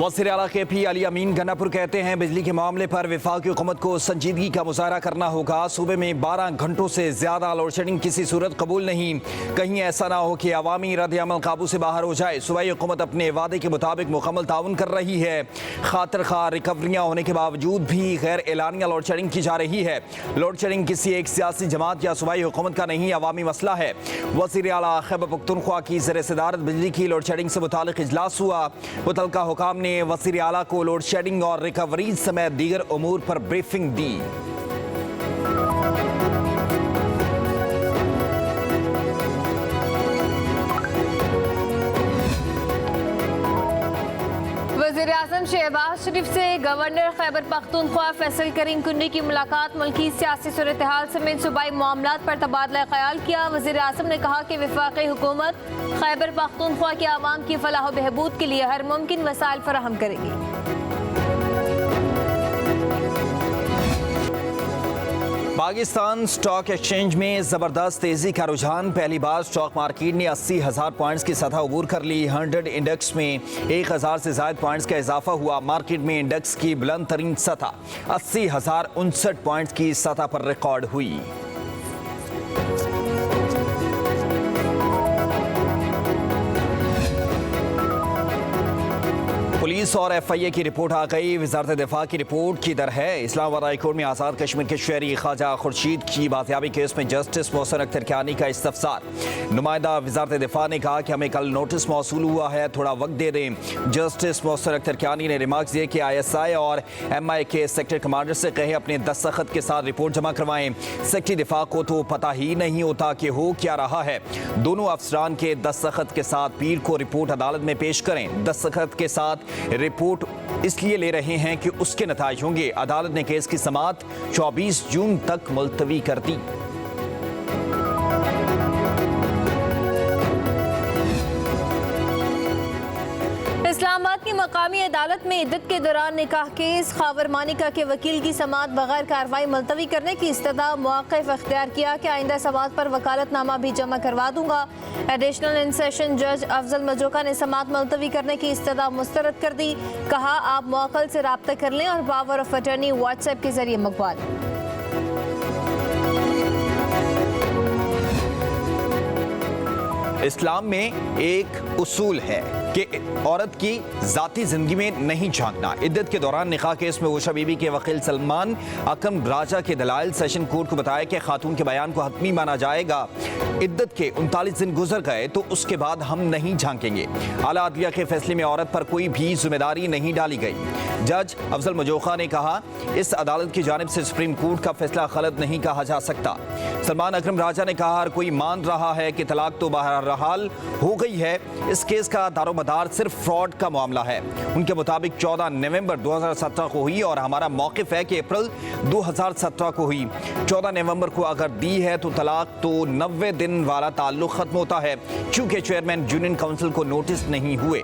वज़ीर आला KP अली अमीन गन्नापुर कहते हैं बिजली के मामले पर वफाकी हुकूमत को संजीदगी का मुजाहरा करना होगा। सूबे में 12 घंटों से ज्यादा लोड शेडिंग किसी सूरत कबूल नहीं। कहीं ऐसा ना हो कि अवामी रद्द अमल काबू से बाहर हो जाए। सूबाई हुकूमत अपने वादे के मुताबिक मुकम्मल ताउन कर रही है। खातिर खा रिकवरियाँ होने के बावजूद भी गैर एलानिया लोड शेडिंग की जा रही है। लोड शेडिंग किसी एक सियासी जमात या सूबाई हुकूमत का नहीं, अवामी मसला है। वज़ीर आला खैबर पख्तूनख्वा की ज़र सदारत बिजली की लोड शेडिंग से मुताल्लिक़ इजलास हुआ। मुतल्लिका हुकाम ने वज़ीर आला को लोड शेडिंग और रिकवरी समेत दीगर उमूर पर ब्रीफिंग दी। वज़ीर-ए-आज़म शहबाज शरीफ से गवर्नर खैबर पख्तूनख्वा फैसल करीम कुंडी की मुलाकात, मुल्की सियासी सूरत-ए-हाल समेत सूबाई मामलात पर तबादला ख्याल किया। वज़ीर-ए-आज़म ने कहा कि वफाकी हुकूमत खैबर पख्तूनख्वा के अवाम की फलाह व बहबूद के लिए हर मुमकिन वसाइल फराहम करेगी। पाकिस्तान स्टॉक एक्सचेंज में जबरदस्त तेजी का रुझान। पहली बार स्टॉक मार्केट ने 80,000 पॉइंट्स की सतह अबूर कर ली। 100 इंडेक्स में 1000 से ज्यादा पॉइंट्स का इजाफा हुआ। मार्केट में इंडेक्स की बुलंद तरीन सतह 80,059 पॉइंट्स की सतह पर रिकॉर्ड हुई। पुलिस और FIA की रिपोर्ट आ गई। वजारत दिफा की रिपोर्ट की दर है। इस्लामाबाद हाई कोर्ट में आज़ाद कश्मीर के शहरी ख्वाजा खुर्शीद की बाजियाबी केस में जस्टिस मोहसिन अख्तर कियानी का इस्तफसार। नुमाइंदा वजारत दिफा ने कहा कि हमें कल नोटिस मौसूल हुआ है, थोड़ा वक्त दे दें। जस्टिस मोहसिन अख्तर कियानी ने रिमार्क्स दिए कि ISI और MI के सेक्टर कमांडर से कहे अपने दस्तखत के साथ रिपोर्ट जमा करवाएं। सेक्रेटरी दिफा को तो पता ही नहीं होता कि हो क्या रहा है। दोनों अफसरान के दस्तखत के साथ पीर को रिपोर्ट अदालत में पेश करें। दस्तखत के साथ रिपोर्ट इसलिए ले रहे हैं कि उसके नताइज होंगे। अदालत ने केस की समाअत 24 जून तक मुलतवी कर दी। इस्लामाबाद की मकामी अदालत में इद्दत के दौरान निकाह केस खावर मानिका के वकील की समाअत बगैर कार्रवाई मुलतवी करने की इस्तदा मौक़िफ़ इख्तियार किया कि आइंदा समाअत पर वकालतनामा भी जमा करवा दूंगा। एडिशनल इन सेशन जज अफजल मजोका ने समाअत मुलतवी करने की इस्तदा मुस्तरद कर दी। कहा आप मौक्किल से राब्ता कर लें और पावर ऑफ अटर्नी व्हाट्सएप के जरिए मंगवा लें। इस्लाम में एक उसूल है कि औरत की जाती जिंदगी में नहीं झांकना। इद्दत के दौरान निकाह केस में उषा बीबी के वकील सलमान अकरम राजा के दलाइल सेशन कोर्ट को बताया कि खातून के बयान को हतमी माना जाएगा। इद्दत के 39 दिन गुजर गए तो उसके बाद हम नहीं झांकेंगे। आला अदलिया के फैसले में औरत पर कोई भी जिम्मेदारी नहीं डाली गई। जज अफजल मजोका ने कहा इस अदालत की जानिब से सुप्रीम कोर्ट का फैसला गलत नहीं कहा जा सकता। सलमान अकरम राजा ने कहा हर कोई मान रहा है कि तलाक तो बहरहाल हो गई है। इस केस का दारोमदार सिर्फ फ्रॉड का मामला है। उनके मुताबिक 14 नवंबर 2017 को हुई और हमारा मौक़िफ़ है कि अप्रैल 2017 को हुई। 14 नवंबर को अगर दी है तो तलाक तो 90 दिन वाला ताल्लुक खत्म होता है, चूंकि चेयरमैन यूनियन काउंसिल को नोटिस नहीं हुए।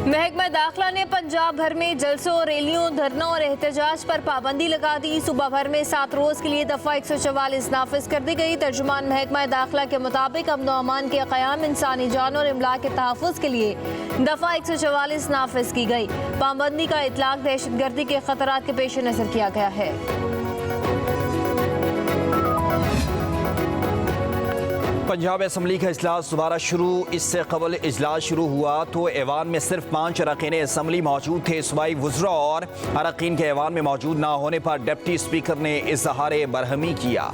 महकमा दाखिला ने पंजाब भर में जलसों, रैलियों, धरनों और एहतजाज पर पाबंदी लगा दी। सूबा भर में 7 रोज के लिए दफा 144 नाफिज कर दी गई। तर्जुमान महकमा दाखिला के मुताबिक अमन व अमान के क़याम, इंसानी जान और इमला के तहफ़्फ़ुज़ के लिए दफा 144 नाफिज की गई। पाबंदी का इतलाक दहशतगर्दी के खतरात के पेश नज़र किया गया है। पंजाब असम्बली का इजलास दोबारा शुरू। इससे कबल इजलास शुरू हुआ तो ऐवान में सिर्फ 5 अरकान असम्बली मौजूद थे। सूबाई वज़रा और अरकान के ऐवान में मौजूद ना होने पर डिप्टी स्पीकर ने इज़हार बरहमी किया।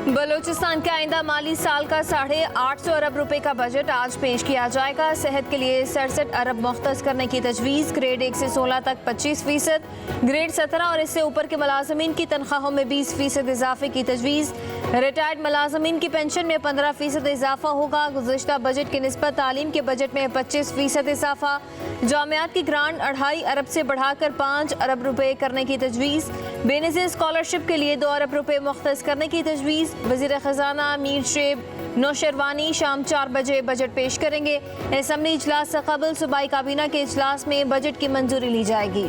बलूचिस्तान के आइंदा माली साल का 850 अरब रुपए का बजट आज पेश किया जाएगा। सेहत के लिए 67 अरब मुख्तस करने की तजवीज़। ग्रेड 1 से 16 तक 25%, ग्रेड 17 और इससे ऊपर के मुलाजमीन की तनख्वाहों में 20% इजाफे की तजवीज़। रिटायर्ड मुलाजमीन की पेंशन में 15% इजाफा होगा। गुज़िश्ता बजट की निस्बत तालीम के बजट में 25% इजाफा। जामियात की ग्रांट 2.5 अरब से बढ़ाकर 5 अरब रुपए करने की तजवीज़। बेनज़ीर स्कॉलरशिप के लिए 2 अरब रुपए मुख्तस करने की तजवीज़। वज़ीर ख़ज़ाना मीर शेब नौशरवानी शाम 4 बजे बजट पेश करेंगे। असम्बली इजलास से कबल सूबाई काबीना के इजलास में बजट की मंजूरी ली जाएगी।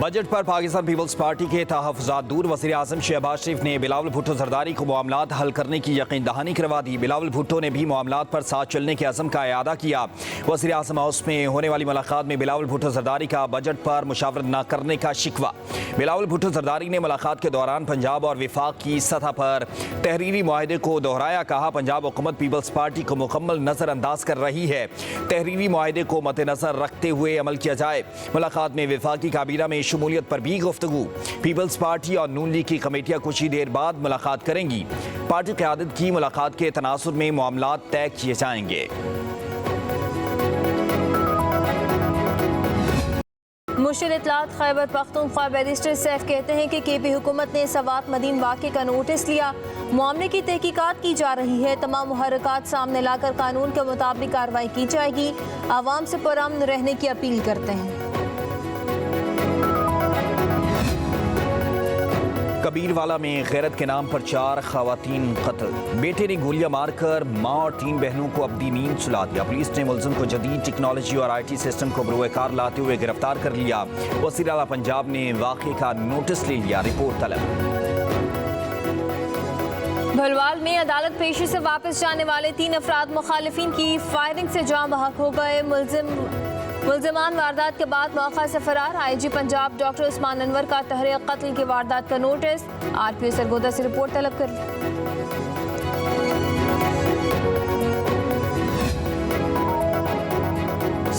बजट पर पाकिस्तान पीपल्स पार्टी के तहफ़्फ़ुज़ात दूर। वज़ीर आज़म शहबाज शरीफ ने बिलावल भुट्टो ज़रदारी को मामलात हल करने की यकीन दहानी करवा दी। बिलावल भुट्टो ने भी मामलात पर साथ चलने के अज़म का इआदा किया। वज़ीर आज़म हाउस में होने वाली मुलाकात में बिलावल भुट्टो ज़रदारी का बजट पर मुशावरत न करने का शिकवा। बिलावल भुट्टो ज़रदारी ने मुलाकात के दौरान पंजाब और विफाक की सतह पर तहरीरी मुआहदे को दोहराया। कहा, पंजाब हुकूमत पीपल्स पार्टी को मुकम्मल नज़रअंदाज कर रही है। तहरीरी मुआहदे को मद्देनज़र रखते हुए अमल किया जाए। मुलाकात में विफाकी काबीना में शमूलियत पर भी गुफ्तगू। पीपल्स पार्टी और नून लीग की कमेटियां कुछ ही देर बाद मुलाकात करेंगी। पार्टी क़यादत की मुलाकात के तनासुर में मामलात तय किए जाएंगे। मुशीर इत्तलात खैबर पख्तूनख्वा बैरिस्टर सैफ कहते हैं कि केपी हुकूमत ने सवात मदीन वाक़े का नोटिस लिया। मामले की तहकीकात की जा रही है। तमाम मुहर्रकात सामने लाकर कानून के मुताबिक कार्रवाई की जाएगी। आवाम से पुरअमन रहने की अपील करते हैं। कबीरवाला में गैरत के नाम पर 4 खवातीन कत्ल। बेटे ने गोलियां मारकर मां और 3 बहनों को अपनी नींद सुला दिया। पुलिस ने मुलजिम को जदीद टेक्नोलॉजी और IT सिस्टम को बरूएकार लाते हुए गिरफ्तार कर लिया। वज़ीर आला पंजाब ने वाक़े का नोटिस ले लिया। रिपोर्ट तलब। भलवाल में अदालत पेशी से वापस जाने वाले 3 अफराद मुखालिफिन की फायरिंग से जाँ बहक हो गए। मुल्जिमान वारदात के बाद मौका से फरार। IG पंजाब डॉक्टर उस्मान अनवर का तहरीर कत्ल की वारदात का नोटिस। RPO सरगोदा से रिपोर्ट तलब कर।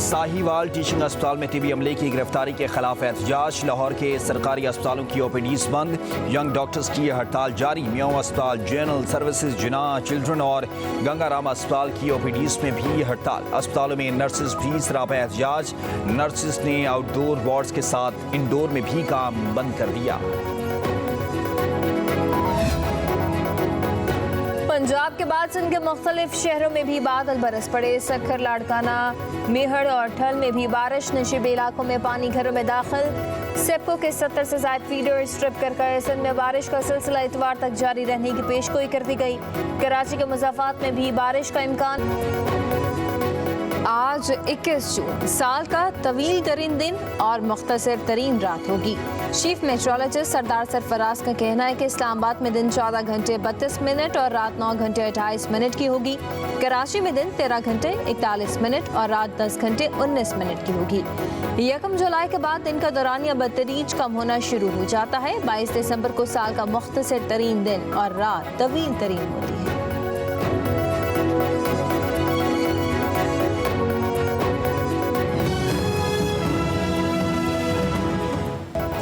साहिवाल टीचिंग अस्पताल में तिबी अमले की गिरफ्तारी के खिलाफ एहतजाज। लाहौर के सरकारी अस्पतालों की OPDs बंद। यंग डॉक्टर्स की हड़ताल जारी। म्याऊं अस्पताल, जनरल सर्विसेज, जिना, चिल्ड्रन और गंगाराम अस्पताल की OPDs में भी हड़ताल। अस्पतालों में नर्सेज भी सरापा एहतजाज। नर्सेज ने आउटडोर वार्ड्स के साथ इंडोर में भी काम बंद कर दिया। पंजाब के बाद सिंध के मुख्तलिफ शहरों में भी बादल बरस पड़े। सक्खर, लाड़काना, मेहड़ और ठल में भी बारिश। नशीबे इलाकों में पानी घरों में दाखिल। सेप्को के 70 से ज्यादा फीडर स्ट्रिप कर गए। सिंध में बारिश का सिलसिला इतवार तक जारी रहने की पेशगोई कर दी गई। कराची के मुज़ाफ़ात में भी बारिश का इम्कान। आज 21 जून साल का तवील तरीन दिन और मुख्तसर तरीन रात होगी। चीफ मेट्रोलॉजिस्ट सरदार सरफराज का कहना है कि इस्लामाबाद में दिन 14 घंटे 32 मिनट और रात 9 घंटे 28 मिनट की होगी। कराची में दिन 13 घंटे 41 मिनट और रात 10 घंटे 19 मिनट की होगी। 1 जुलाई के बाद दिन का दौरानिया बदतरीज कम होना शुरू हो जाता है। 22 दिसंबर को साल का मुख्तसर तरीन दिन और रात तवील तरीन होती है।